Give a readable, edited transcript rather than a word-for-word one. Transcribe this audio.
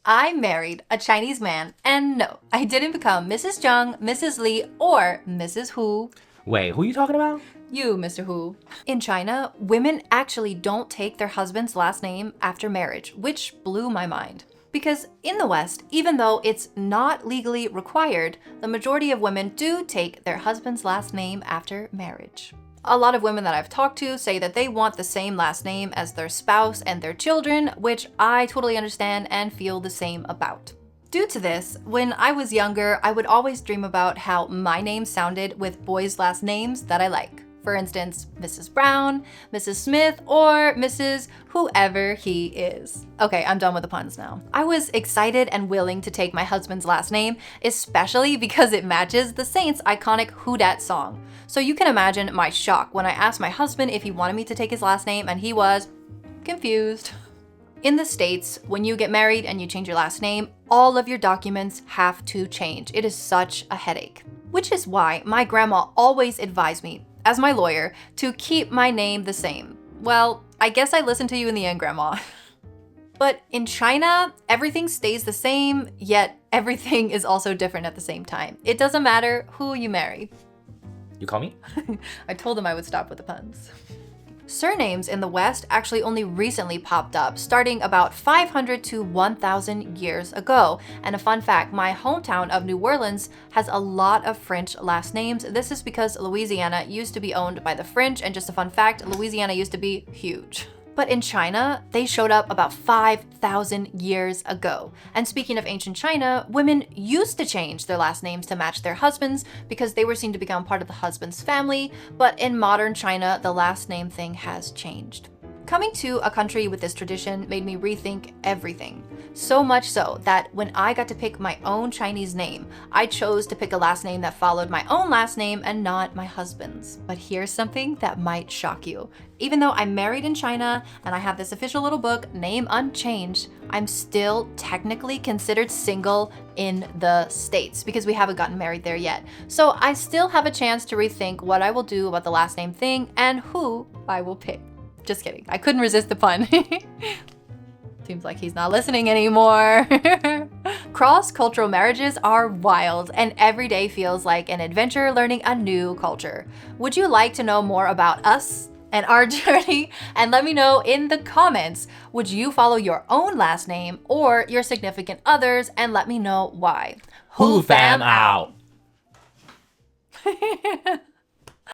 I married a Chinese man, and no, I didn't become Mrs. Zhang, Mrs. Li, or Mrs. Hu. Wait, who are you talking about? You, Mr. Hu. In China, women actually don't take their husband's last name after marriage, which blew my mind. Because in the West, even though it's not legally required, the majority of women do take their husband's last name after marriage. A lot of women that I've talked to say that they want the same last name as their spouse and their children, which I totally understand and feel the same about. Due to this, when I was younger, I would always dream about how my name sounded with boys' last names that I like. For instance, Mrs. Brown, Mrs. Smith, or Mrs. whoever he is. Okay, I'm done with the puns now. I was excited and willing to take my husband's last name, especially because it matches the Saints' iconic Who Dat song. So you can imagine my shock when I asked my husband if he wanted me to take his last name, and he was confused. In the States, when you get married and you change your last name, all of your documents have to change. It is such a headache. Which is why my grandma always advised me, as my lawyer, to keep my name the same. Well, I guess I listened to you in the end, Grandma. But in China, everything stays the same, yet everything is also different at the same time. It doesn't matter who you marry. You call me? I told him I would stop with the puns. Surnames in the West actually only recently popped up, starting about 500 to 1,000 years ago. And a fun fact, my hometown of New Orleans has a lot of French last names. This is because Louisiana used to be owned by the French, and just a fun fact, Louisiana used to be huge. But in China, they showed up about 5,000 years ago. And speaking of ancient China, women used to change their last names to match their husbands because they were seen to become part of the husband's family, but in modern China, the last name thing has changed. Coming to a country with this tradition made me rethink everything. So much so that when I got to pick my own Chinese name, I chose to pick a last name that followed my own last name and not my husband's. But here's something that might shock you. Even though I'm married in China and I have this official little book, Name Unchanged, I'm still technically considered single in the States because we haven't gotten married there yet. So I still have a chance to rethink what I will do about the last name thing and who I will pick. Just kidding. I couldn't resist the pun. Seems like he's not listening anymore. Cross-cultural marriages are wild, and every day feels like an adventure learning a new culture. Would you like to know more about us and our journey? And let me know in the comments, would you follow your own last name or your significant others? And let me know why. Who fam out?